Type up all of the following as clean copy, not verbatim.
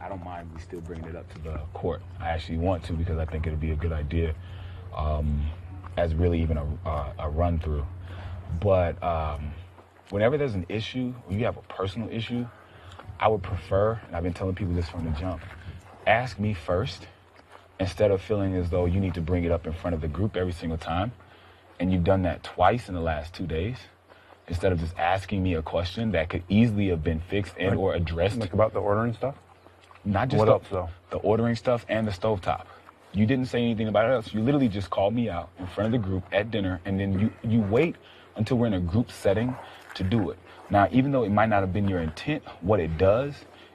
I don't mind we still bringing it up to the court. I actually want to because I think it'd be a good idea as really even a run through. But whenever there's an issue, when you have a personal issue, I would prefer, and I've been telling people this from the jump, ask me first instead of feeling as though you need to bring it up in front of the group every single time. And you've done that twice in the last 2 days. Instead of just asking me a question that could easily have been fixed and or addressed. Like about the ordering stuff? Not just what else, though? The ordering stuff and the stovetop. You didn't say anything about it else. You literally just called me out in front of the group at dinner, and then you wait until we're in a group setting to do it. Now, even though it might not have been your intent, what it does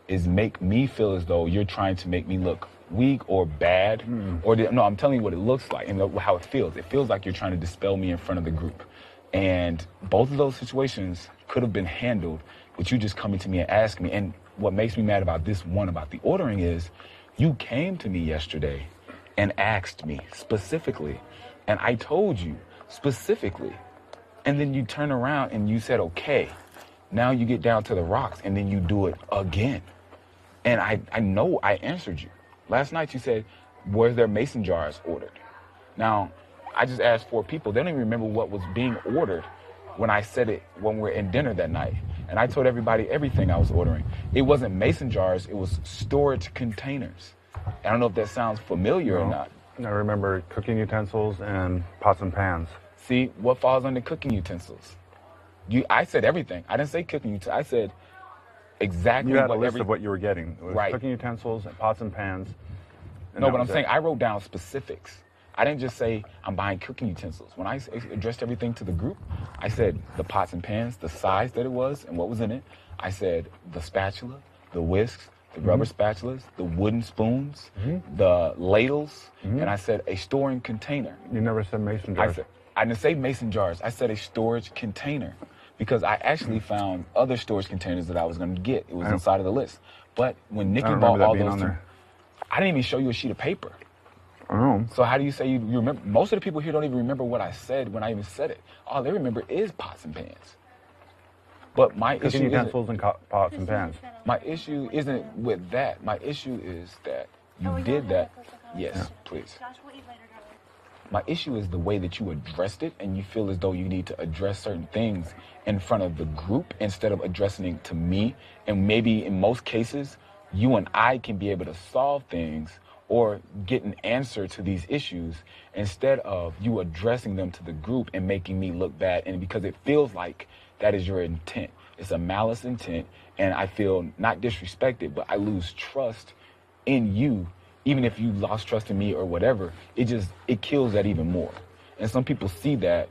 is make me feel as though you're trying to make me look weak or bad. No, I'm telling you what it looks like and how it feels. It feels like you're trying to dispel me in front of the group. And both of those situations could have been handled with you just coming to me and asking me. And what makes me mad about this one, about the ordering, is you came to me yesterday and asked me specifically, and I told you specifically, and then you turn around and you said, okay, now you get down to the rocks, and then you do it again. And I know I answered you. Last night you said, were there mason jars ordered? Now, I just asked 4 people. They don't even remember what was being ordered when I said it when we were in dinner that night. And I told everybody everything I was ordering. It wasn't mason jars, it was storage containers. I don't know if that sounds familiar or not. I remember cooking utensils and pots and pans. See, what falls under cooking utensils? I said everything. I didn't say cooking utensils. I said exactly what you had a list of what you were getting. It was right. Cooking utensils, pots and pans. No, but I'm saying I wrote down specifics. I didn't just say I'm buying cooking utensils. When I addressed everything to the group, I said the pots and pans, the size that it was and what was in it. I said the spatula, the whisks, the rubber spatulas, the wooden spoons, the ladles, and I said a storing container. You never said mason jars. I didn't say mason jars. I said a storage container because I actually found other storage containers that I was going to get. It was inside of the list. But when Nikki bought all those, I didn't even show you a sheet of paper. Oh. So how do you say you remember? Most of the people here don't even remember what I said when I even said it. All they remember is pots and pans. But my issue utensils and pots and pans. My issue isn't with that. My issue is that you did that. Yes, please. My issue is the way that you addressed it, and you feel as though you need to address certain things in front of the group instead of addressing it to me. And maybe in most cases, you and I can be able to solve things or get an answer to these issues instead of you addressing them to the group and making me look bad. And because it feels like that is your intent. It's a malice intent, and I feel not disrespected, but I lose trust in you. Even if you lost trust in me or whatever, it kills that even more. And some people see that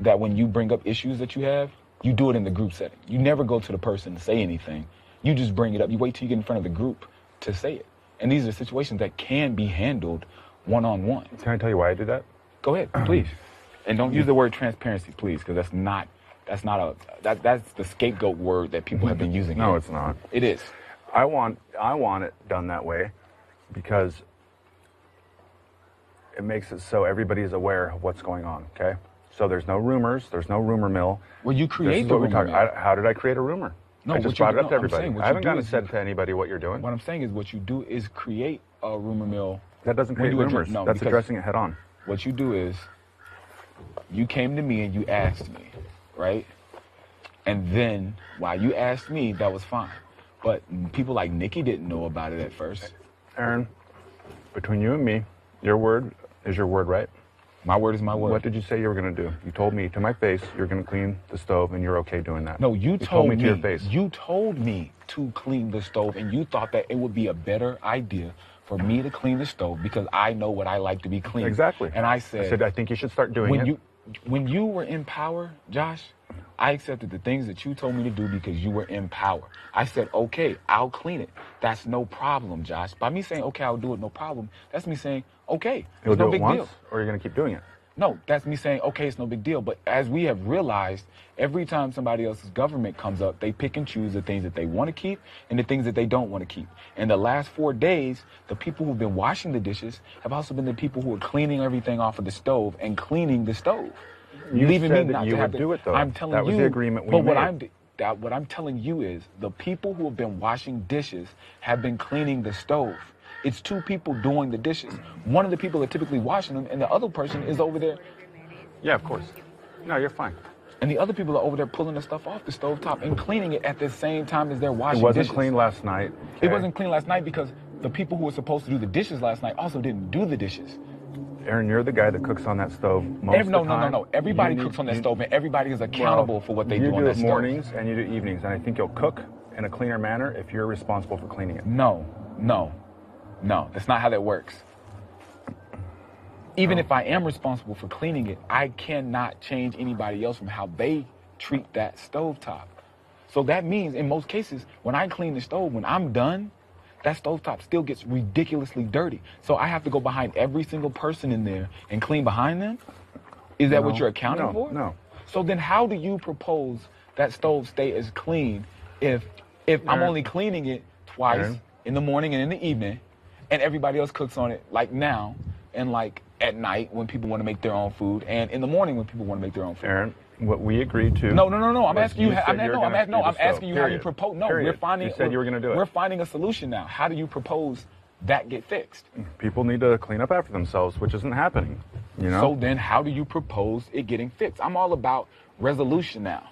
when you bring up issues that you have, you do it in the group setting. You never go to the person to say anything. You just bring it up. You wait till you get in front of the group to say it. And these are situations that can be handled one-on-one. Can I tell you why I did that? Go ahead, please. And don't use the word transparency, please, because that's the scapegoat word that people have been using. No, it's not. It is. I want it done that way because it makes it so everybody is aware of what's going on, okay? So there's no rumors, there's no rumor mill. Well, you create the rumor mill. How did I create a rumor? No, I just brought it up to everybody. I haven't gotten said to anybody what you're doing. What I'm saying is what you do is create a rumor mill. That doesn't create rumors. No, that's addressing it head on. What you do is you came to me and you asked me, right? And then while you asked me, that was fine. But people like Nikki didn't know about it at first. Aaron, between you and me, your word is your word, right? My word is my word. What did you say you were going to do? You told me to my face you're going to clean the stove and you're okay doing that. No, you told me to your face. You told me to clean the stove, and you thought that it would be a better idea for me to clean the stove because I know what I like to be clean. Exactly. And I said I think you should start doing it. When you were in power, Josh, I accepted the things that you told me to do because you were in power. I said, okay, I'll clean it. That's no problem, Josh. By me saying, okay, I'll do it, no problem, that's me saying, okay, You'll do no it big once, deal. Or you're going to keep doing it? No, that's me saying, okay, it's no big deal. But as we have realized, every time somebody else's government comes up, they pick and choose the things that they want to keep and the things that they don't want to keep. In the last 4 days, the people who've been washing the dishes have also been the people who are cleaning everything off of the stove and cleaning the stove. You leaving said me that not you to have would do it, though. I'm telling that was you, the agreement we but made. what I'm telling you is the people who have been washing dishes have been cleaning the stove. It's two people doing the dishes. One of the people are typically washing them, and the other person is over there. Yeah, of course. No, you're fine. And the other people are over there pulling the stuff off the stovetop and cleaning it at the same time as they're It washing wasn't dishes. clean last night. It okay? wasn't clean last night because the people who were supposed to do the dishes last night also didn't do the dishes. Aaron, you're the guy that cooks on that stove most of the time. No. Everybody cooks on that stove, and everybody is accountable for what they do on that stove. You do it mornings and you do evenings, and I think you'll cook in a cleaner manner if you're responsible for cleaning it. No. That's not how that works. Even if I am responsible for cleaning it, I cannot change anybody else from how they treat that stovetop. So that means, in most cases, when I clean the stove, when I'm done, that stovetop still gets ridiculously dirty. So I have to go behind every single person in there and clean behind them? Is that what you're accounting for? No. So then how do you propose that stove stay as clean if I'm only cleaning it twice in the morning and in the evening, and everybody else cooks on it like now and like at night when people want to make their own food, and in the morning when people want to make their own food? Aaron, what we agreed to. No. I'm asking you. I'm asking you how you Period. propose. No, Period. we're finding. You said you were going to do it. We're finding a solution now. How do you propose that get fixed? People need to clean up after themselves, which isn't happening. You know. So then, how do you propose it getting fixed? I'm all about resolution now.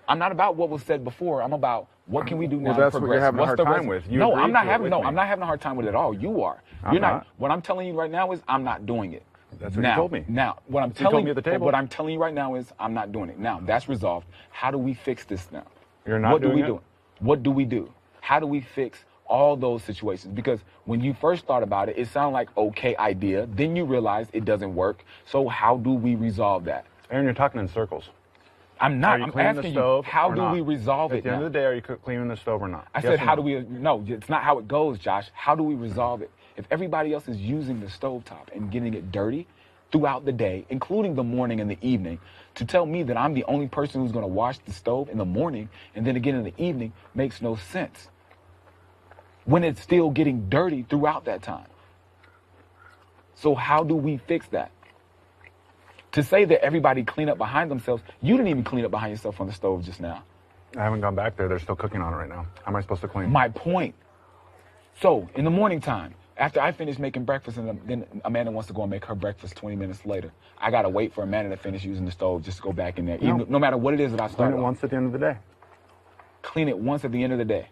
I'm not about what was said before. I'm about what can we do now Well, that's to what progress. you're having a hard time with. You agreed I'm not to it having. with No, me. I'm not having a hard time with it at all. You are. I'm You're not. What I'm telling you right now is I'm not doing it. That's what now, you told me. Now, what I'm You told telling me at the table. What I'm telling you right now is I'm not doing it. Now, that's resolved. How do we fix this now? You're not What do doing we it? do? What do we do? How do we fix all those situations? Because when you first thought about it, it sounded like okay idea. Then you realized it doesn't work. So how do we resolve that? Aaron, you're talking in circles. I'm not. Are you I'm cleaning the asking stove you, how or do not? we resolve it At the end now? of the day, are you cleaning the stove or not? I Yes said, or how no? do we? No, it's not how it goes, Josh. How do we resolve it? If everybody else is using the stovetop and getting it dirty throughout the day, including the morning and the evening, to tell me that I'm the only person who's going to wash the stove in the morning and then again in the evening makes no sense when it's still getting dirty throughout that time. So how do we fix that? To say that everybody clean up behind themselves, you didn't even clean up behind yourself on the stove just now. I haven't gone back there. They're still cooking on it right now. How am I supposed to clean? My point. So in the morning time, after I finish making breakfast, and then Amanda wants to go and make her breakfast 20 minutes later, I got to wait for Amanda to finish using the stove just to go back in there, no matter what it is that I Clean start it once at the end of the day. Clean it once at the end of the day.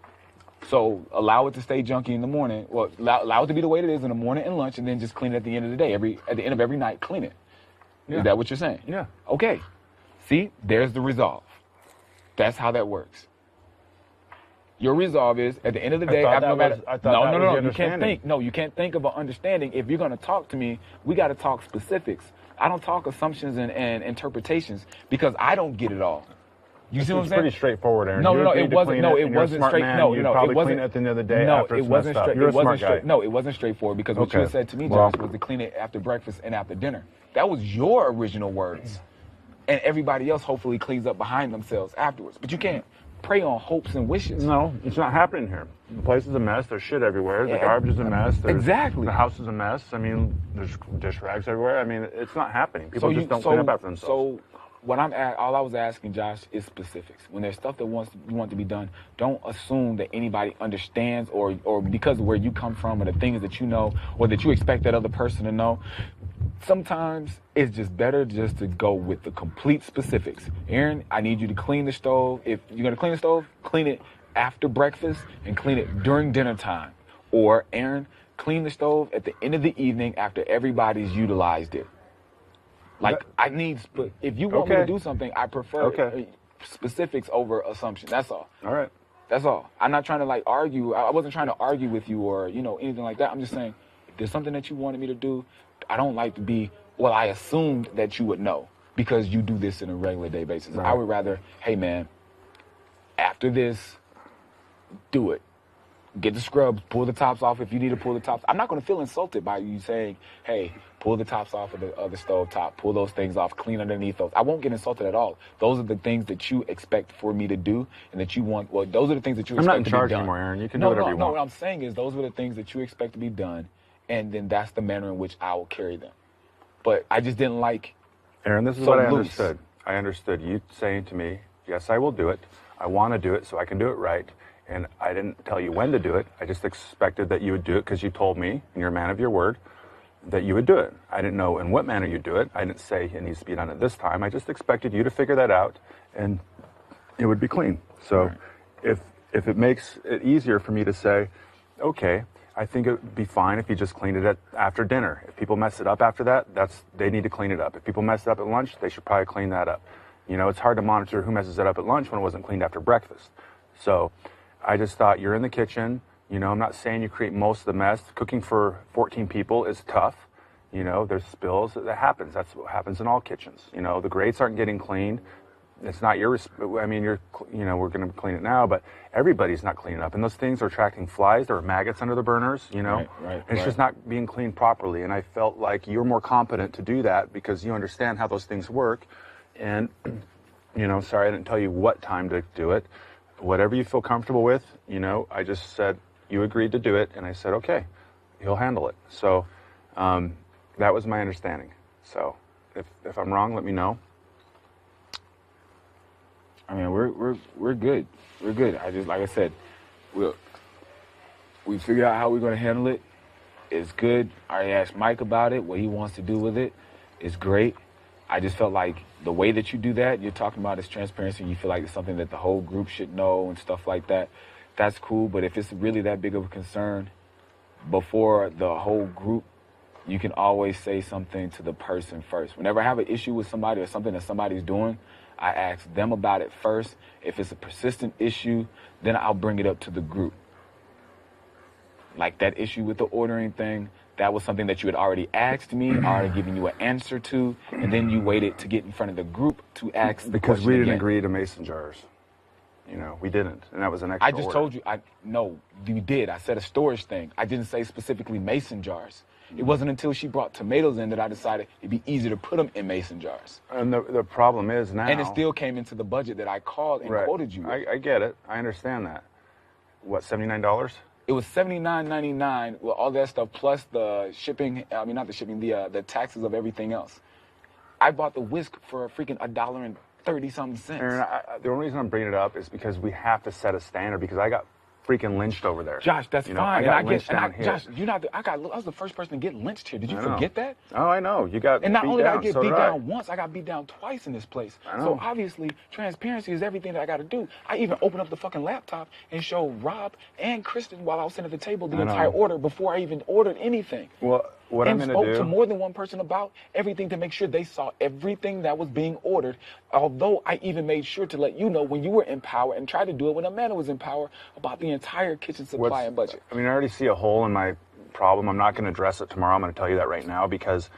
So allow it to stay junky in the morning. Well, allow it to be the way it is in the morning and lunch, and then just clean it at the end of the day. At the end of every night, clean it. Yeah. Is that what you're saying? Yeah. Okay. See, there's the resolve. That's how that works. Your resolve is at the end of the day. I thought no that matter, was- I thought that was the You can't understanding. think. No, you can't think of an understanding. If you're going to talk to me, we got to talk specifics. I don't talk assumptions and interpretations because I don't get it all. You see what I'm It's saying? pretty straightforward, Aaron. No, You no, agreed it to wasn't. clean No, it, it and you're a wasn't smart straight. man. No, You'd no, probably it wasn't. clean it at the end of the day No, after it it's wasn't messed up. straight. You're a It wasn't smart straight. guy. No, it wasn't straightforward because what you had Okay. said to me, Well- Josh, was to clean it after breakfast and after dinner. That was your original words, and everybody else hopefully cleans up behind themselves afterwards. But you can't prey on hopes and wishes. No, it's not happening here. The place is a mess. There's shit everywhere. The garbage is a mess. Exactly. The house is a mess. I mean, there's dish rags everywhere. I mean, it's not happening. People So just don't clean up after themselves. So what all I was asking, Josh, is specifics. When there's stuff that you want to be done, don't assume that anybody understands or because of where you come from or the things that you know or that you expect that other person to know. Sometimes it's just better just to go with the complete specifics. Aaron, I need you to clean the stove. If you're going to clean the stove, clean it after breakfast and clean it during dinner time. Or Aaron, clean the stove at the end of the evening after everybody's utilized it. Like, if you want me to do something, I prefer specifics over assumption. That's all. All right. That's all. I'm not trying to argue. I wasn't trying to argue with you or, anything like that. I'm just saying, if there's something that you wanted me to do, I don't like to be, I assumed that you would know because you do this on a regular day basis. Right. I would rather, hey man, after this, do it. Get the scrubs, pull the tops off if you need to pull the tops. I'm not going to feel insulted by you saying, hey, pull the tops off of the stove top, pull those things off, clean underneath those. I won't get insulted at all. Those are the things that you expect for me to do and that you want. Well, those are the things that you expect to be done. I'm not in charge anymore, Aaron. You can do whatever you want. No, what I'm saying is those are the things that you expect to be done, and then that's the manner in which I will carry them. But I just didn't like Aaron, this is so what I loose. understood. I understood you saying to me, yes, I will do it. I want to do it so I can do it right. And I didn't tell you when to do it. I just expected that you would do it because you told me, and you're a man of your word, that you would do it. I didn't know in what manner you'd do it. I didn't say it needs to be done at this time. I just expected you to figure that out, and it would be clean. So if it makes it easier for me to say, okay, I think it would be fine if you just cleaned it after dinner. If people mess it up after that, they need to clean it up. If people mess it up at lunch, they should probably clean that up. You know, it's hard to monitor who messes it up at lunch when it wasn't cleaned after breakfast. So I just thought, you're in the kitchen. You know, I'm not saying you create most of the mess. Cooking for 14 people is tough. You know, there's spills. That happens. That's what happens in all kitchens. You know, the grates aren't getting cleaned. It's not your, I mean, we're going to clean it now, but everybody's not cleaning up. And those things are attracting flies. There are maggots under the burners, you know. And it's just not being cleaned properly. And I felt like you're more competent to do that because you understand how those things work. And, you know, sorry I didn't tell you what time to do it. Whatever you feel comfortable with, you know, I just said, you agreed to do it, and I said, okay, he'll handle it. So that was my understanding. So if I'm wrong, let me know. I mean, we're good. We're good. I just, like I said, we figured out how we're going to handle it. It's good. I already asked Mike about it, what he wants to do with it. It's great. I just felt like the way that you do that, you're talking about is transparency, and you feel like it's something that the whole group should know and stuff like that. That's cool, but if it's really that big of a concern, before the whole group, you can always say something to the person first. Whenever I have an issue with somebody or something that somebody's doing, I ask them about it first. If it's a persistent issue, then I'll bring it up to the group. Like that issue with the ordering thing, that was something that you had already asked me, already given you an answer to, and then you waited to get in front of the group to ask the because question we didn't again. agree to mason jars. You know, we didn't, and that was an extra I just order. told you, no, you did. I said a storage thing. I didn't say specifically mason jars. It wasn't until she brought tomatoes in that I decided it'd be easier to put them in mason jars. And the problem is now... And it still came into the budget that I called and quoted you. I get it. I understand that. What, $79? It was $79.99 with all that stuff, plus the shipping, I mean, not the shipping, the taxes of everything else. I bought the whisk for a freaking $1.30-something. Aaron, the only reason I'm bringing it up is because we have to set a standard, because I got freaking lynched over there. Josh, that's you know, fine. I got lynched down here. Josh, I was the first person to get lynched here. Did you forget that? Oh, I know. You got And not beat only did down, I get so beat did I. down once, I got beat down twice in this place. I know. So obviously, transparency is everything that I got to do. I even opened up the fucking laptop and showed Rob and Kristen while I was sitting at the table the entire order before I even ordered anything. Well, what I'm and going to do... spoke to more than one person about everything to make sure they saw everything that was being ordered. Although I even made sure to let you know when you were in power and tried to do it when Amanda was in power about the entire kitchen supply and budget. I mean, I already see a hole in my problem. I'm not going to address it tomorrow. I'm going to tell you that right now, because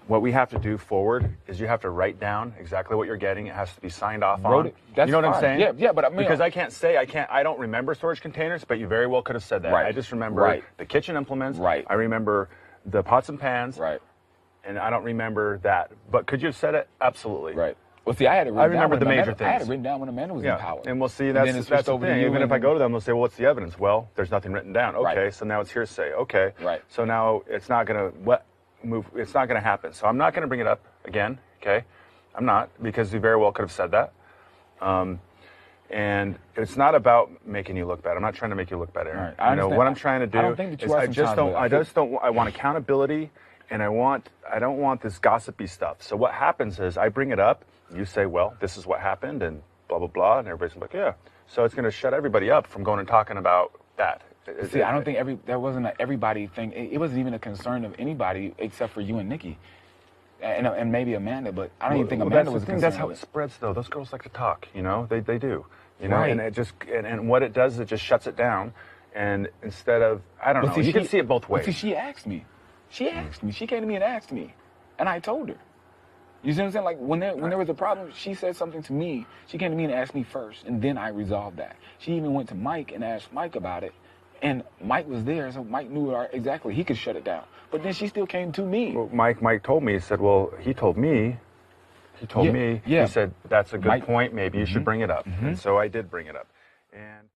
what we have to do forward is you have to write down exactly what you're getting. It has to be signed off on. That's you know what fine. I'm saying? Yeah, but I mean, because I don't remember storage containers, but you very well could have said that. Right. I just remember the kitchen implements. Right. I remember the pots and pans. Right. And I don't remember that. But could you have said it? Absolutely. Right. Well, see, I had it written I remember down the major Amanda, things. I had it written down when Amanda was in power. And we'll see, that's the thing. Even if I go to them, they'll say, well, what's the evidence? Well, there's nothing written down. Okay, so now it's hearsay. Okay. Right. So now it's not going to it's not going to happen. So I'm not going to bring it up again, okay? I'm not, because you very well could have said that. And it's not about making you look bad. I'm not trying to make you look bad, Aaron. Right. You know, what I'm trying to do I want accountability, and I don't want this gossipy stuff. So what happens is I bring it up, you say, well, this is what happened, and blah, blah, blah, and everybody's like, yeah. So it's going to shut everybody up from going and talking about that. See, I don't think there wasn't an everybody thing. It wasn't even a concern of anybody except for you and Nikki. And maybe Amanda, but I don't even think Amanda was concerned. That's how it spreads, though. Those girls like to talk, you know? They do. You know, Right. and it just and what it does is it just shuts it down. And instead of, I don't know, you can see it both ways. See, she asked me. She came to me and asked me, and I told her. You see what I'm saying? Like when there was a problem, she said something to me. She came to me and asked me first, and then I resolved that. She even went to Mike and asked Mike about it, and Mike was there, so Mike knew exactly he could shut it down. But then she still came to me. Well, Mike told me. He said, well, he told me. Yeah. He said, that's a good point. Maybe you should bring it up. And so I did bring it up. And